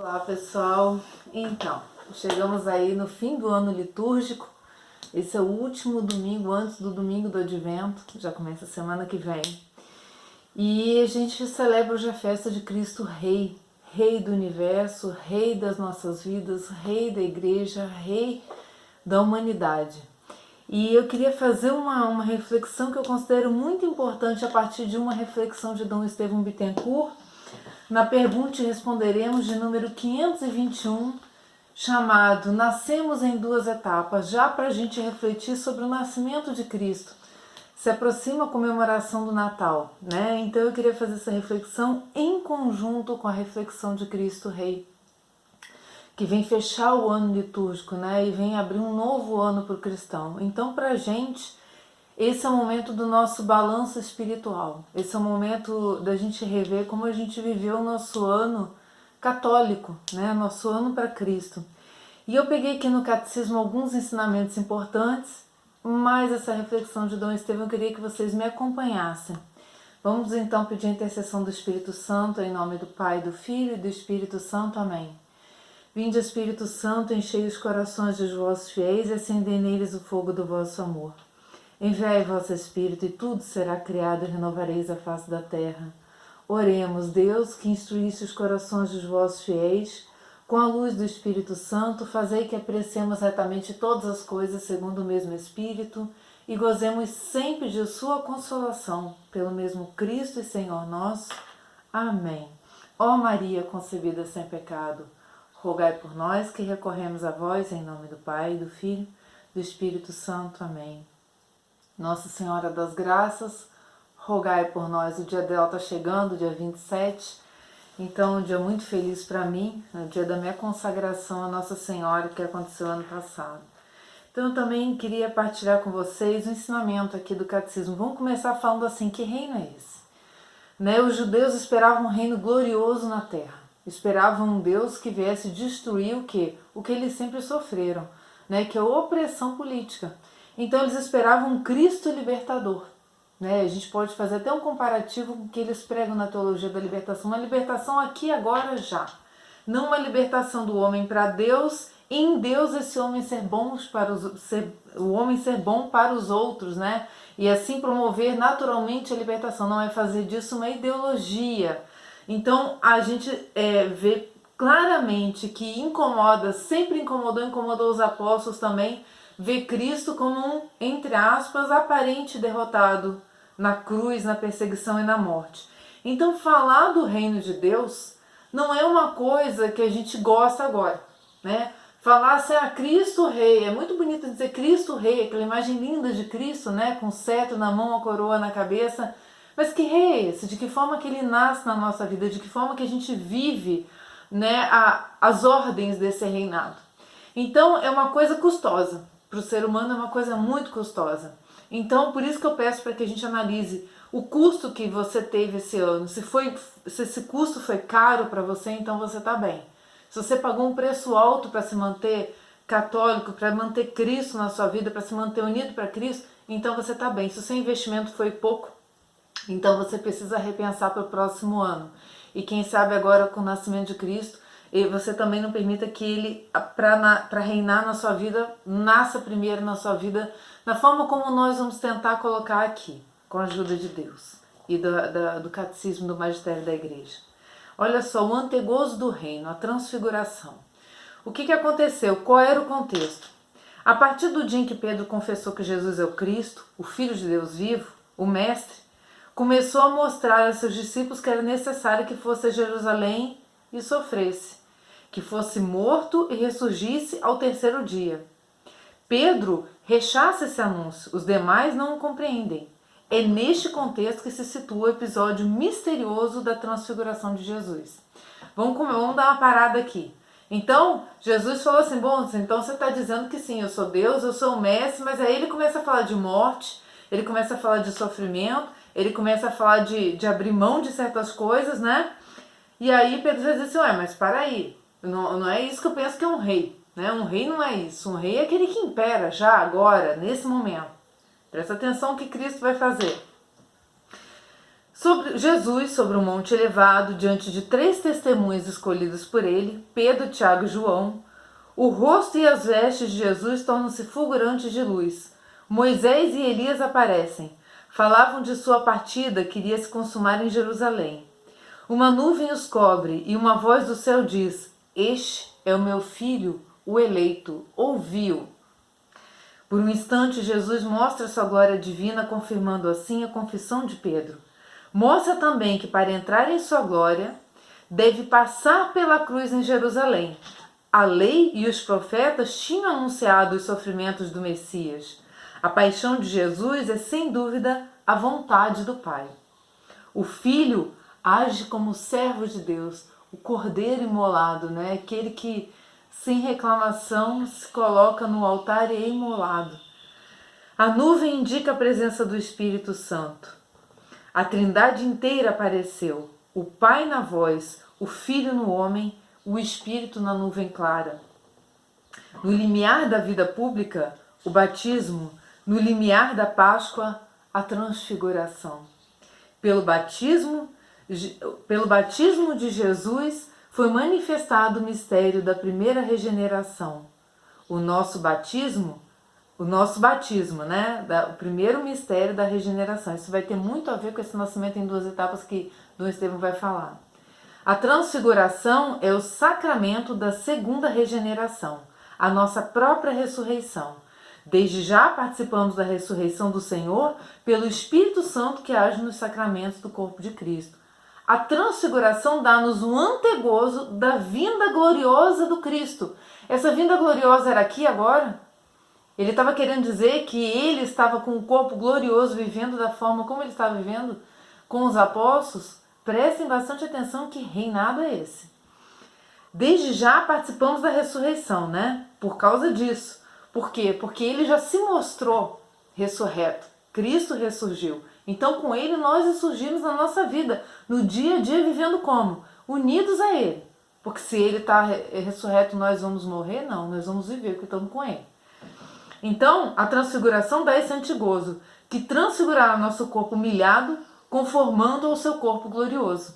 Olá pessoal, então chegamos aí no fim do ano litúrgico. Esse é o último domingo antes do domingo do Advento, já começa a semana que vem. E a gente celebra hoje a festa de Cristo Rei, Rei do Universo, Rei das nossas vidas, Rei da Igreja, Rei da humanidade. E eu queria fazer uma reflexão que eu considero muito importante a partir de uma reflexão de Dom Estevão Bittencourt. Na pergunta responderemos de número 521, chamado Nascemos em Duas Etapas, já para a gente refletir sobre o nascimento de Cristo. Se aproxima a comemoração do Natal, né? Então eu queria fazer essa reflexão em conjunto com a reflexão de Cristo Rei, que vem fechar o ano litúrgico, né? E vem abrir um novo ano para o cristão. Então, para a gente, esse é o momento do nosso balanço espiritual. Esse é o momento da gente rever como a gente viveu o nosso ano católico, né? Nosso ano para Cristo. E eu peguei aqui no Catecismo alguns ensinamentos importantes, mas essa reflexão de Dom Estevão eu queria que vocês me acompanhassem. Vamos então pedir a intercessão do Espírito Santo, em nome do Pai, do Filho e do Espírito Santo. Amém. Vinde, Espírito Santo, enchei os corações dos vossos fiéis e acendei neles o fogo do vosso amor. Enviai vosso Espírito e tudo será criado e renovareis a face da terra. Oremos, Deus, que instruísse os corações dos vossos fiéis, com a luz do Espírito Santo, fazei que apreciemos retamente todas as coisas segundo o mesmo Espírito e gozemos sempre de sua consolação, pelo mesmo Cristo e Senhor nosso. Amém. Ó Maria concebida sem pecado, rogai por nós que recorremos a vós em nome do Pai, do Filho e do Espírito Santo. Amém. Nossa Senhora das Graças, rogai por nós. O dia dela está chegando, dia 27. Então, um dia muito feliz para mim, é o dia da minha consagração a Nossa Senhora, que aconteceu ano passado. Então, eu também queria partilhar com vocês o ensinamento aqui do Catecismo. Vamos começar falando assim, que reino é esse? Né? Os judeus esperavam um reino glorioso na terra. Esperavam um Deus que viesse destruir o quê? O que eles sempre sofreram, né? Que é a opressão política. Então, eles esperavam um Cristo libertador. Né? A gente pode fazer até um comparativo com o que eles pregam na teologia da libertação. Uma libertação aqui, agora, já. Não uma libertação do homem para Deus, e em Deus esse homem ser bom o homem ser bom para os outros, né? E assim promover naturalmente a libertação. Não é fazer disso uma ideologia. Então a gente vê claramente que incomoda, sempre incomodou os apóstolos também, ver Cristo como um, entre aspas, aparente derrotado na cruz, na perseguição e na morte. Então falar do reino de Deus não é uma coisa que a gente gosta agora, né? Falar assim, Cristo Rei, é muito bonito dizer Cristo Rei, aquela imagem linda de Cristo, né? Com o cetro na mão, a coroa na cabeça. Mas que rei é esse? De que forma que ele nasce na nossa vida? De que forma que a gente vive, né, as ordens desse reinado? Então é uma coisa custosa. Para o ser humano é uma coisa muito custosa. Então, por isso que eu peço para que a gente analise o custo que você teve esse ano. Se esse custo foi caro para você, então você está bem. Se você pagou um preço alto para se manter católico, para manter Cristo na sua vida, para se manter unido para Cristo, então você está bem. Se o seu investimento foi pouco, então você precisa repensar para o próximo ano. E quem sabe agora com o nascimento de Cristo, e você também não permita que ele, para reinar na sua vida, nasça primeiro na sua vida, da forma como nós vamos tentar colocar aqui, com a ajuda de Deus e do Catecismo do Magistério da Igreja. Olha só, o antegozo do reino, a transfiguração. O que aconteceu? Qual era o contexto? A partir do dia em que Pedro confessou que Jesus é o Cristo, o Filho de Deus vivo, o Mestre, começou a mostrar a seus discípulos que era necessário que fosse a Jerusalém e sofresse, que fosse morto e ressurgisse ao terceiro dia. Pedro rechaça esse anúncio, os demais não o compreendem. É neste contexto que se situa o episódio misterioso da transfiguração de Jesus. Vamos dar uma parada aqui. Então, Jesus falou assim, bom, então você está dizendo que sim, eu sou Deus, eu sou o Mestre, mas aí ele começa a falar de morte, ele começa a falar de sofrimento, ele começa a falar de abrir mão de certas coisas, né? E aí Pedro vai dizer assim, mas para aí, não é isso que eu penso que é um rei, né? Um rei não é isso, um rei é aquele que impera já, agora, nesse momento. Presta atenção no que Cristo vai fazer. Jesus, sobre um monte elevado, diante de 3 testemunhas escolhidas por ele, Pedro, Tiago e João, o rosto e as vestes de Jesus tornam-se fulgurantes de luz. Moisés e Elias aparecem. Falavam de sua partida que iria se consumar em Jerusalém. Uma nuvem os cobre e uma voz do céu diz: Este é o meu filho, o eleito, ouvi-o. Por um instante, Jesus mostra sua glória divina, confirmando assim a confissão de Pedro. Mostra também que para entrar em sua glória, deve passar pela cruz em Jerusalém. A lei e os profetas tinham anunciado os sofrimentos do Messias. A paixão de Jesus é, sem dúvida, a vontade do Pai. O Filho age como servo de Deus, o cordeiro imolado, né? Aquele que, sem reclamação, se coloca no altar e é imolado. A nuvem indica a presença do Espírito Santo. A Trindade inteira apareceu, o Pai na voz, o Filho no homem, o Espírito na nuvem clara. No limiar da vida pública, o batismo, no limiar da Páscoa, a transfiguração. Pelo batismo de Jesus foi manifestado o mistério da primeira regeneração. O nosso batismo, né? O primeiro mistério da regeneração. Isso vai ter muito a ver com esse nascimento em 2 etapas que Dom Estevão vai falar. A transfiguração é o sacramento da segunda regeneração, a nossa própria ressurreição. Desde já participamos da ressurreição do Senhor pelo Espírito Santo que age nos sacramentos do corpo de Cristo. A transfiguração dá-nos um antegozo da vinda gloriosa do Cristo. Essa vinda gloriosa era aqui agora? Ele estava querendo dizer que ele estava com o corpo glorioso vivendo da forma como ele estava vivendo com os apóstolos? Prestem bastante atenção, que reinado é esse. Desde já participamos da ressurreição, né? Por causa disso. Por quê? Porque ele já se mostrou ressurreto. Cristo ressurgiu. Então com ele nós ressurgimos na nossa vida, no dia a dia vivendo como? Unidos a ele. Porque se ele está ressurreto nós vamos morrer? Não, nós vamos viver porque estamos com ele. Então a transfiguração dá esse antegozo, que transfigurará nosso corpo humilhado, conformando ao seu corpo glorioso.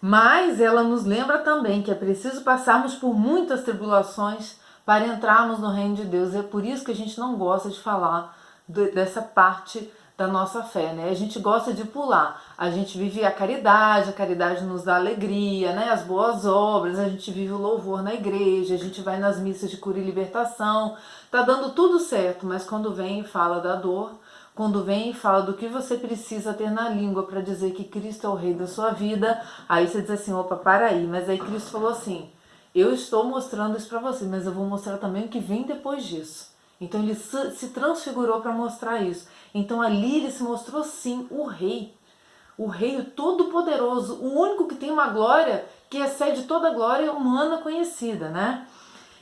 Mas ela nos lembra também que é preciso passarmos por muitas tribulações para entrarmos no reino de Deus. É por isso que a gente não gosta de falar dessa parte da nossa fé, né? A gente gosta de pular. A gente vive a caridade nos dá alegria, né? As boas obras, a gente vive o louvor na igreja, a gente vai nas missas de cura e libertação. Tá dando tudo certo, mas quando vem e fala da dor, quando vem e fala do que você precisa ter na língua para dizer que Cristo é o rei da sua vida, aí você diz assim, opa, para aí. Mas aí Cristo falou assim, eu estou mostrando isso para você, mas eu vou mostrar também o que vem depois disso. Então ele se transfigurou para mostrar isso. Então ali ele se mostrou sim o rei o todo-poderoso, o único que tem uma glória que excede toda a glória humana conhecida, né?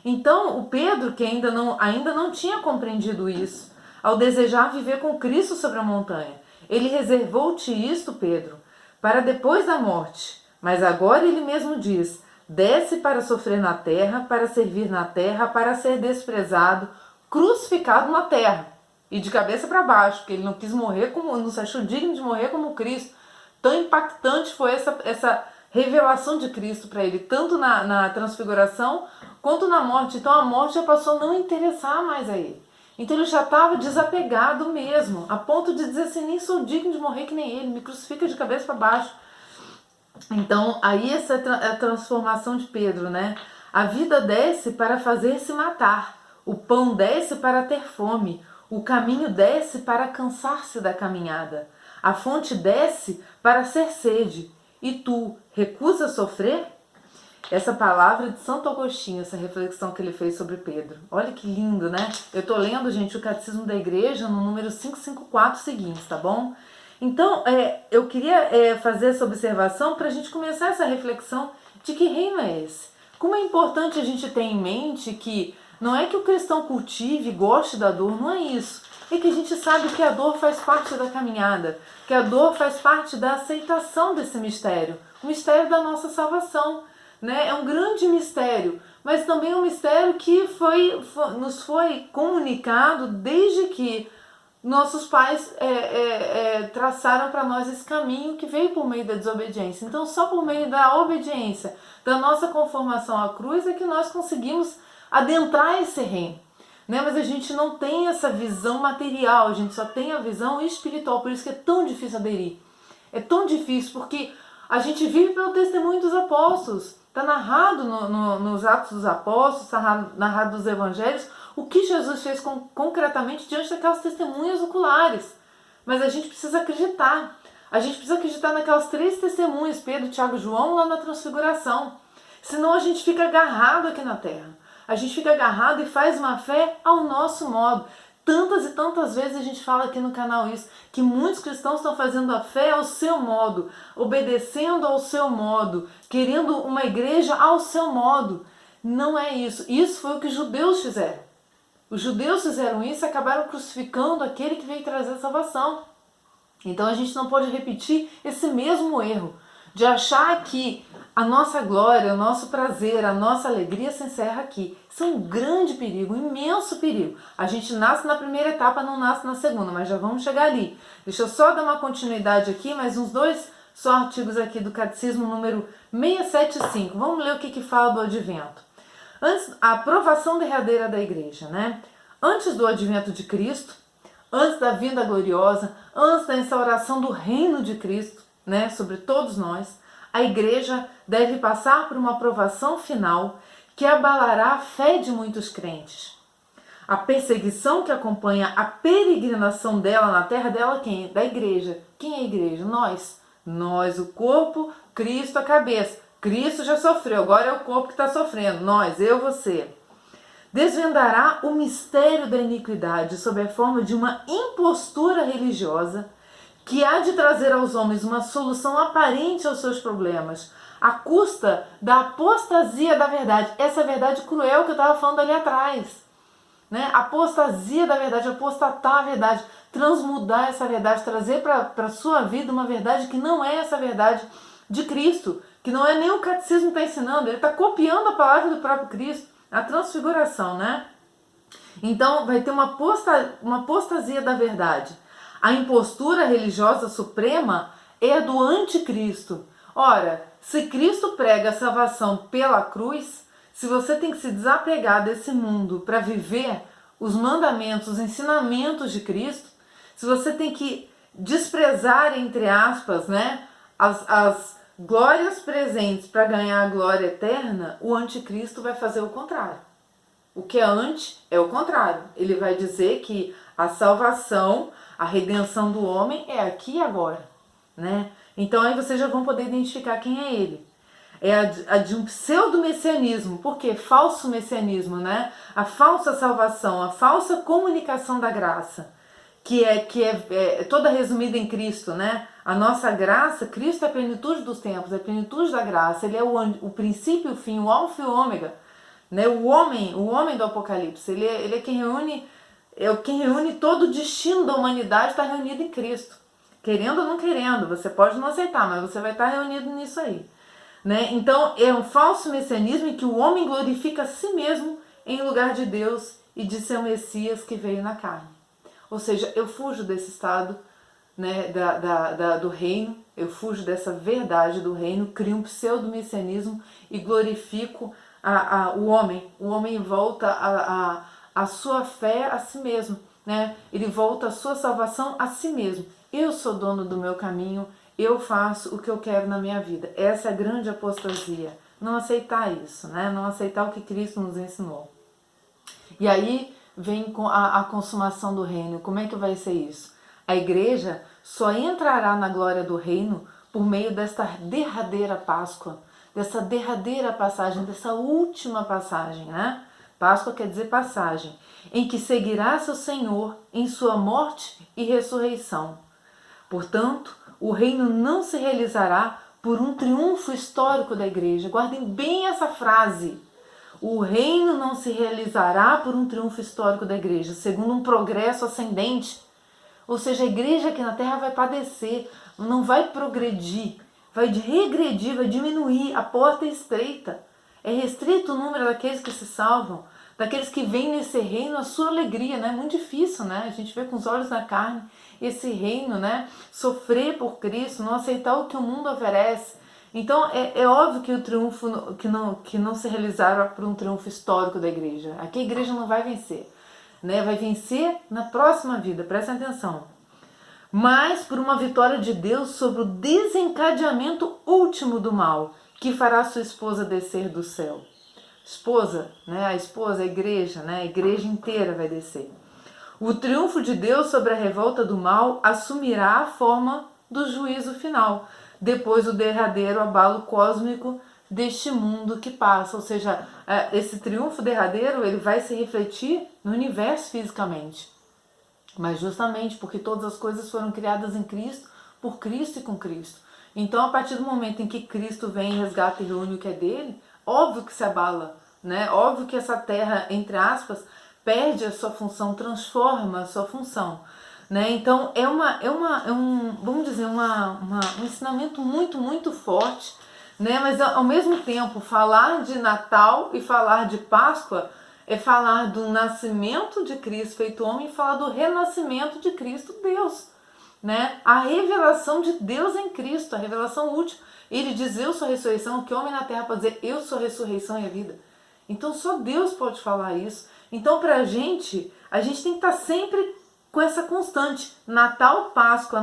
Então o Pedro, que ainda não tinha compreendido isso, ao desejar viver com Cristo sobre a montanha, ele reservou-te isto, Pedro, para depois da morte. Mas agora ele mesmo diz, desce para sofrer na terra, para servir na terra, para ser desprezado, crucificado na terra. E de cabeça para baixo, porque ele não quis morrer não se achou digno de morrer como Cristo. Tão impactante foi essa revelação de Cristo para ele, tanto na transfiguração quanto na morte. Então a morte já passou a não interessar mais a ele. Então ele já estava desapegado mesmo, a ponto de dizer assim, nem sou digno de morrer que nem ele, me crucifica de cabeça para baixo. Então aí essa é a transformação de Pedro, né? A vida desce para fazer-se matar, o pão desce para ter fome, o caminho desce para cansar-se da caminhada, a fonte desce para ser sede, e tu recusa sofrer? Essa palavra de Santo Agostinho, essa reflexão que ele fez sobre Pedro. Olha que lindo, né? Eu estou lendo, gente, o Catecismo da Igreja no número 554 seguintes, tá bom? Então, eu queria fazer essa observação para a gente começar essa reflexão de que reino é esse. Como é importante a gente ter em mente que não é que o cristão cultive, goste da dor, não é isso. É que a gente sabe que a dor faz parte da caminhada, que a dor faz parte da aceitação desse mistério, o mistério da nossa salvação. Né? É um grande mistério, mas também um mistério que nos foi comunicado desde que nossos pais traçaram para nós esse caminho que veio por meio da desobediência. Então, só por meio da obediência, da nossa conformação à cruz, é que nós conseguimos adentrar esse reino. Né? Mas a gente não tem essa visão material, a gente só tem a visão espiritual, por isso que é tão difícil aderir. É tão difícil, porque a gente vive pelo testemunho dos apóstolos. Está narrado nos Atos dos Apóstolos, está narrado nos Evangelhos, o que Jesus fez concretamente diante daquelas testemunhas oculares. Mas a gente precisa acreditar. A gente precisa acreditar naquelas 3 testemunhas, Pedro, Tiago e João, lá na Transfiguração. Senão a gente fica agarrado aqui na terra. A gente fica agarrado e faz uma fé ao nosso modo. Tantas e tantas vezes a gente fala aqui no canal isso, que muitos cristãos estão fazendo a fé ao seu modo, obedecendo ao seu modo, querendo uma igreja ao seu modo. Não é isso. Isso foi o que os judeus fizeram. Os judeus fizeram isso e acabaram crucificando aquele que veio trazer a salvação. Então a gente não pode repetir esse mesmo erro de achar que a nossa glória, o nosso prazer, a nossa alegria se encerra aqui. Isso é um grande perigo, um imenso perigo. A gente nasce na primeira etapa, não nasce na segunda, mas já vamos chegar ali. Deixa eu só dar uma continuidade aqui, mais uns 2 só artigos aqui do Catecismo número 675. Vamos ler o que fala do advento. Antes, a aprovação derradeira da igreja, né? Antes do advento de Cristo, antes da vinda gloriosa, antes da instauração do reino de Cristo, né, sobre todos nós, a igreja deve passar por uma aprovação final que abalará a fé de muitos crentes. A perseguição que acompanha a peregrinação dela na terra dela, quem? Da igreja. Quem é a igreja? Nós. Nós, o corpo, Cristo, a cabeça. Cristo já sofreu, agora é o corpo que está sofrendo. Nós, eu, você. Desvendará o mistério da iniquidade sob a forma de uma impostura religiosa que há de trazer aos homens uma solução aparente aos seus problemas, à custa da apostasia da verdade. Essa verdade cruel que eu estava falando ali atrás. Né? Apostasia da verdade, apostatar a verdade, transmudar essa verdade, trazer para a sua vida uma verdade que não é essa verdade de Cristo, que não é nem o catecismo que está ensinando, ele está copiando a palavra do próprio Cristo, a transfiguração, né? Então vai ter uma apostasia da verdade. A impostura religiosa suprema é a do anticristo. Ora, se Cristo prega a salvação pela cruz, se você tem que se desapegar desse mundo para viver os mandamentos, os ensinamentos de Cristo, se você tem que desprezar, entre aspas, né, as glórias presentes para ganhar a glória eterna, o anticristo vai fazer o contrário. O que é anti é o contrário. Ele vai dizer que a salvação, a redenção do homem é aqui e agora, né? Então aí vocês já vão poder identificar quem é ele. É a de um pseudo-messianismo. Por quê? Falso messianismo, né? A falsa salvação, a falsa comunicação da graça, que é toda resumida em Cristo, né? A nossa graça, Cristo é a plenitude dos tempos, é a plenitude da graça. Ele é o princípio e o fim, o alfa e o ômega, né? O homem do Apocalipse. Ele é quem reúne todo o destino da humanidade, está reunido em Cristo. Querendo ou não querendo, você pode não aceitar, mas você vai estar reunido nisso aí. Né? Então é um falso messianismo em que o homem glorifica a si mesmo em lugar de Deus e de seu Messias que veio na carne. Ou seja, eu fujo desse estado, né, do reino, eu fujo dessa verdade do reino, crio um pseudo-messianismo e glorifico o homem. O homem volta a sua fé a si mesmo, né? Ele volta a sua salvação a si mesmo. Eu sou dono do meu caminho, eu faço o que eu quero na minha vida. Essa é a grande apostasia. Não aceitar isso, né? Não aceitar o que Cristo nos ensinou. E aí vem a consumação do reino. Como é que vai ser isso? A igreja só entrará na glória do reino por meio desta derradeira Páscoa, dessa derradeira passagem, dessa última passagem, né? Páscoa quer dizer passagem, em que seguirá seu Senhor em sua morte e ressurreição. Portanto, o reino não se realizará por um triunfo histórico da igreja. Guardem bem essa frase. O reino não se realizará por um triunfo histórico da igreja, segundo um progresso ascendente. Ou seja, a igreja aqui na terra vai padecer, não vai progredir, vai regredir, vai diminuir. A porta é estreita. É restrito o número daqueles que se salvam, daqueles que veem nesse reino a sua alegria, né? Muito difícil, né? A gente vê com os olhos da carne esse reino, né? Sofrer por Cristo, não aceitar o que o mundo oferece. Então é óbvio que o triunfo que não se realizará por um triunfo histórico da igreja. Aqui a igreja não vai vencer, né? Vai vencer na próxima vida, presta atenção. Mas por uma vitória de Deus sobre o desencadeamento último do mal, que fará sua esposa descer do céu. Esposa, né? A esposa, a igreja, né? A igreja inteira vai descer. O triunfo de Deus sobre a revolta do mal assumirá a forma do juízo final, depois do derradeiro abalo cósmico deste mundo que passa. Ou seja, esse triunfo derradeiro ele vai se refletir no universo fisicamente. Mas justamente porque todas as coisas foram criadas em Cristo, por Cristo e com Cristo. Então, a partir do momento em que Cristo vem, resgata e reúne o que é dele, óbvio que se abala, né? Óbvio que essa terra, entre aspas, perde a sua função, transforma a sua função, né? Então, vamos dizer, um ensinamento muito, muito forte, né? Mas, ao mesmo tempo, falar de Natal e falar de Páscoa é falar do nascimento de Cristo feito homem e falar do renascimento de Cristo Deus, né? A revelação de Deus em Cristo, a revelação última. Ele diz, eu sou a ressurreição, que homem na terra pode dizer, eu sou a ressurreição e a vida. Então só Deus pode falar isso. Então a gente tem que estar sempre com essa constante. Natal, Páscoa,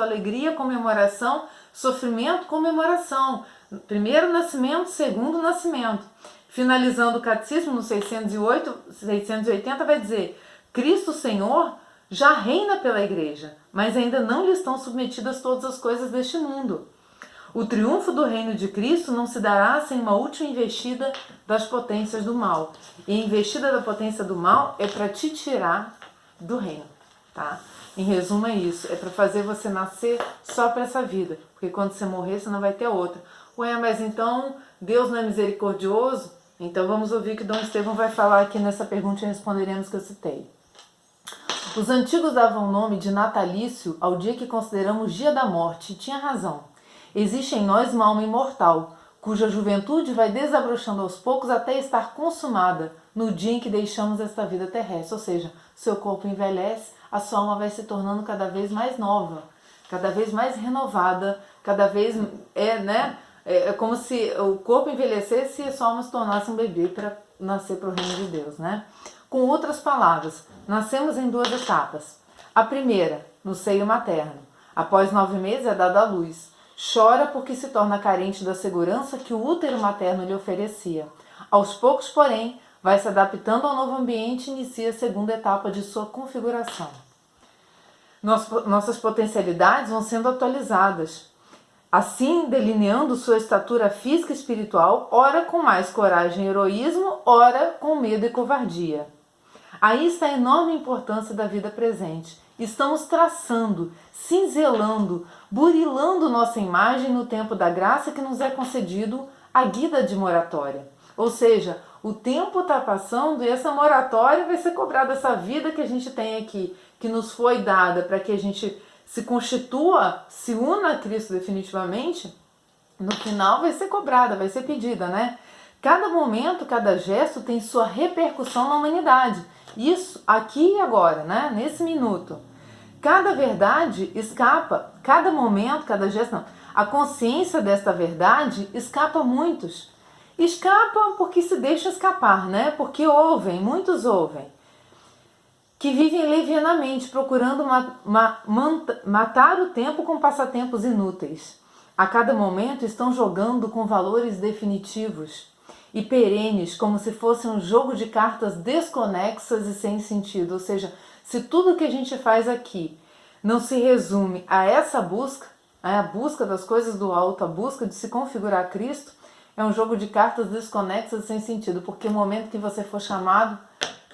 alegria, comemoração, sofrimento, comemoração. Primeiro nascimento, segundo nascimento. Finalizando o catecismo no 680 vai dizer, Cristo Senhor já reina pela igreja, mas ainda não lhe estão submetidas todas as coisas deste mundo. O triunfo do reino de Cristo não se dará sem uma última investida das potências do mal. E a investida da potência do mal é para te tirar do reino, tá? Em resumo é isso, é para fazer você nascer só para essa vida, porque quando você morrer você não vai ter outra. Ué, mas então Deus não é misericordioso? Então vamos ouvir o que Dom Estevão vai falar aqui nessa pergunta e responderemos que eu citei. Os antigos davam nome de natalício ao dia que consideramos dia da morte, e tinha razão. Existe em nós uma alma imortal, cuja juventude vai desabrochando aos poucos até estar consumada no dia em que deixamos esta vida terrestre. Ou seja, seu corpo envelhece, a sua alma vai se tornando cada vez mais nova, cada vez mais renovada, cada vez é como se o corpo envelhecesse e a sua alma se tornasse um bebê para nascer para o reino de Deus, né? Com outras palavras, nascemos em duas etapas. A primeira, no seio materno. Após 9 meses é dada à luz. Chora porque se torna carente da segurança que o útero materno lhe oferecia. Aos poucos, porém, vai se adaptando ao novo ambiente e inicia a segunda etapa de sua configuração. Nossas potencialidades vão sendo atualizadas, assim delineando sua estatura física e espiritual, ora com mais coragem e heroísmo, ora com medo e covardia. Aí está a enorme importância da vida presente. Estamos traçando, cinzelando, burilando nossa imagem no tempo da graça que nos é concedido a guida de moratória. Ou seja, o tempo está passando e essa moratória vai ser cobrada, essa vida que a gente tem aqui, que nos foi dada para que a gente se constitua, se una a Cristo definitivamente, no final vai ser cobrada, vai ser pedida, né? Cada momento, cada gesto tem sua repercussão na humanidade. Isso aqui e agora, né? Nesse minuto. Cada verdade escapa, cada momento, cada gesto, não. A consciência desta verdade escapa a muitos. Escapa porque se deixa escapar, né? Porque ouvem, muitos ouvem. Que vivem levianamente, procurando matar o tempo com passatempos inúteis. A cada momento estão jogando com valores definitivos e perenes, como se fosse um jogo de cartas desconexas e sem sentido. Ou seja, se tudo que a gente faz aqui não se resume a essa busca, a busca das coisas do alto, a busca de se configurar a Cristo, é um jogo de cartas desconexas e sem sentido, porque o momento que você for chamado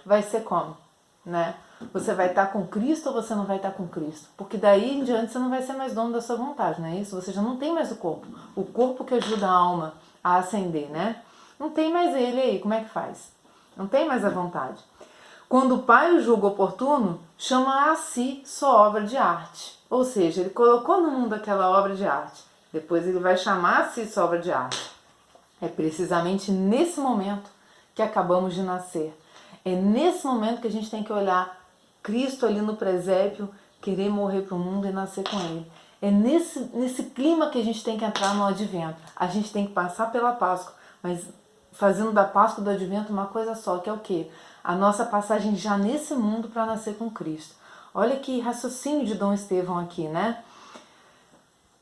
vai ser como? Né? Você vai estar com Cristo ou você não vai estar com Cristo? Porque daí em diante você não vai ser mais dono da sua vontade, não é isso? Você já não tem mais o corpo que ajuda a alma a ascender, né? Não tem mais ele aí, como é que faz? Não tem mais a vontade. Quando o Pai o julga oportuno, chama a si sua obra de arte. Ou seja, ele colocou no mundo aquela obra de arte. Depois ele vai chamar a si sua obra de arte. É precisamente nesse momento que acabamos de nascer. É nesse momento que a gente tem que olhar Cristo ali no presépio, querer morrer para o mundo e nascer com Ele. É nesse clima que a gente tem que entrar no Advento. A gente tem que passar pela Páscoa, mas fazendo da Páscoa e do Advento uma coisa só, que é o quê? A nossa passagem já nesse mundo para nascer com Cristo. Olha que raciocínio de Dom Estevão aqui, né?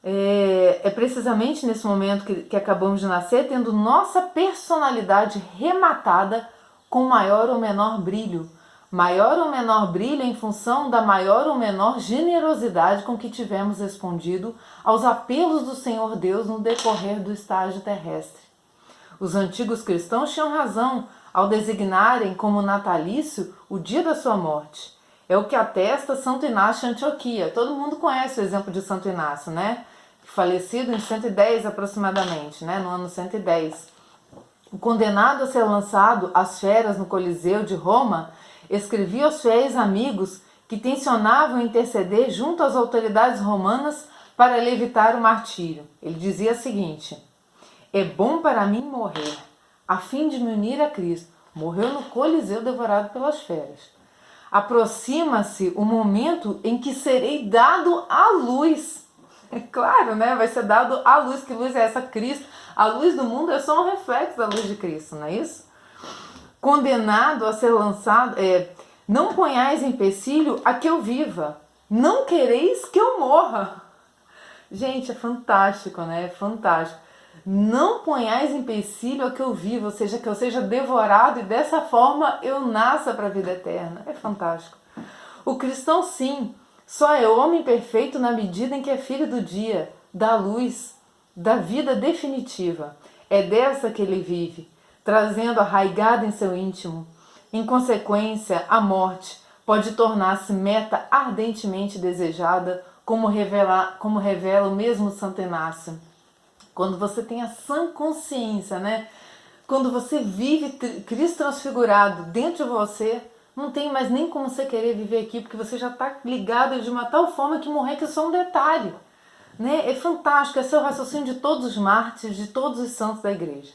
É precisamente nesse momento que acabamos de nascer, tendo nossa personalidade rematada com maior ou menor brilho. Maior ou menor brilho em função da maior ou menor generosidade com que tivemos respondido aos apelos do Senhor Deus no decorrer do estágio terrestre. Os antigos cristãos tinham razão ao designarem como natalício o dia da sua morte. É o que atesta Santo Inácio de Antioquia. Todo mundo conhece o exemplo de Santo Inácio, né? Falecido em 110 aproximadamente, né? No ano 110. O condenado a ser lançado às feras no Coliseu de Roma, escrevia aos fiéis amigos que tensionavam interceder junto às autoridades romanas para lhe evitar o martírio. Ele dizia o seguinte: é bom para mim morrer, a fim de me unir a Cristo. Morreu no Coliseu devorado pelas feras. Aproxima-se o momento em que serei dado à luz. É claro, né? Vai ser dado à luz. Que luz é essa? Cristo. A luz do mundo é só um reflexo da luz de Cristo, não é isso? Condenado a ser lançado, não ponhais em empecilho a que eu viva, não quereis que eu morra. Gente, é fantástico, né? É fantástico. Não ponhais em empecilho a que eu viva, ou seja, que eu seja devorado e dessa forma eu nasça para a vida eterna. É fantástico. O cristão, sim, só é homem perfeito na medida em que é filho do dia, da luz, da vida definitiva. É dessa que ele vive, trazendo arraigado em seu íntimo. Em consequência, a morte pode tornar-se meta ardentemente desejada, como revela o mesmo Santo Inácio. Quando você tem a sã consciência, né? Quando você vive Cristo transfigurado dentro de você, não tem mais nem como você querer viver aqui, porque você já está ligado de uma tal forma que morrer que é só um detalhe. Né? É fantástico, esse é o raciocínio de todos os mártires, de todos os santos da igreja.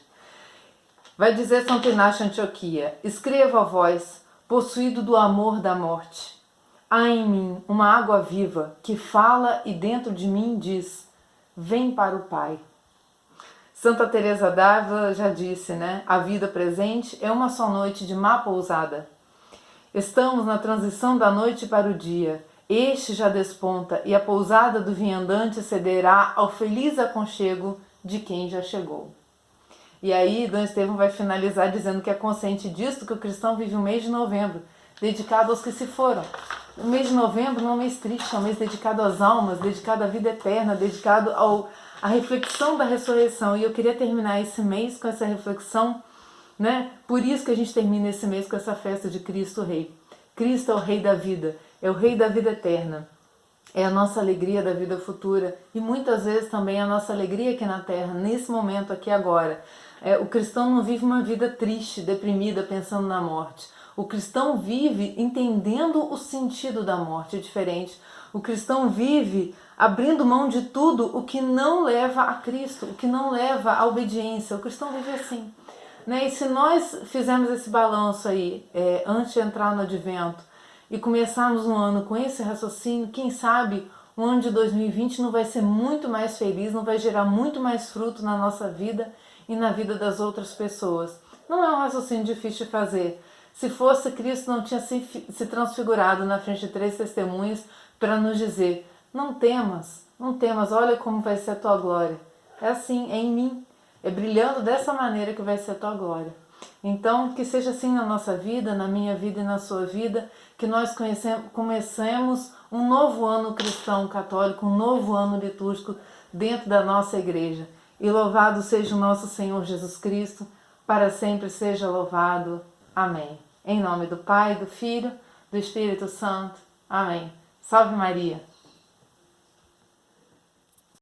Vai dizer Santo Inácio de Antioquia: escreva a vós, possuído do amor da morte. Há em mim uma água viva que fala e dentro de mim diz: vem para o Pai. Santa Teresa d'Ávila já disse, né? A vida presente é uma só noite de má pousada. Estamos na transição da noite para o dia. Este já desponta e a pousada do viandante cederá ao feliz aconchego de quem já chegou. E aí, Dom Estevão vai finalizar dizendo que é consciente disto que o cristão vive o mês de novembro, dedicado aos que se foram. O mês de novembro não é um mês triste, é um mês dedicado às almas, dedicado à vida eterna, dedicado à reflexão da ressurreição. E eu queria terminar esse mês com essa reflexão, né? Por isso que a gente termina esse mês com essa festa de Cristo Rei. Cristo é o Rei da vida, é o Rei da vida eterna. É a nossa alegria da vida futura e muitas vezes também a nossa alegria aqui na Terra, nesse momento, aqui agora. O cristão não vive uma vida triste, deprimida, pensando na morte. O cristão vive entendendo o sentido da morte, é diferente. O cristão vive abrindo mão de tudo o que não leva a Cristo, o que não leva à obediência. O cristão vive assim. Né? E se nós fizermos esse balanço aí, antes de entrar no Advento, e começarmos um ano com esse raciocínio, quem sabe o ano de 2020 não vai ser muito mais feliz, não vai gerar muito mais fruto na nossa vida e na vida das outras pessoas. Não é um raciocínio difícil de fazer. Se fosse, Cristo não tinha se transfigurado na frente de 3 testemunhas para nos dizer: não temas, olha como vai ser a tua glória. É assim, é em mim, é brilhando dessa maneira que vai ser a tua glória. Então, que seja assim na nossa vida, na minha vida e na sua vida, que nós comecemos um novo ano cristão católico, um novo ano litúrgico dentro da nossa igreja. E louvado seja o nosso Senhor Jesus Cristo, para sempre seja louvado. Amém. Em nome do Pai, do Filho, do Espírito Santo. Amém. Salve Maria!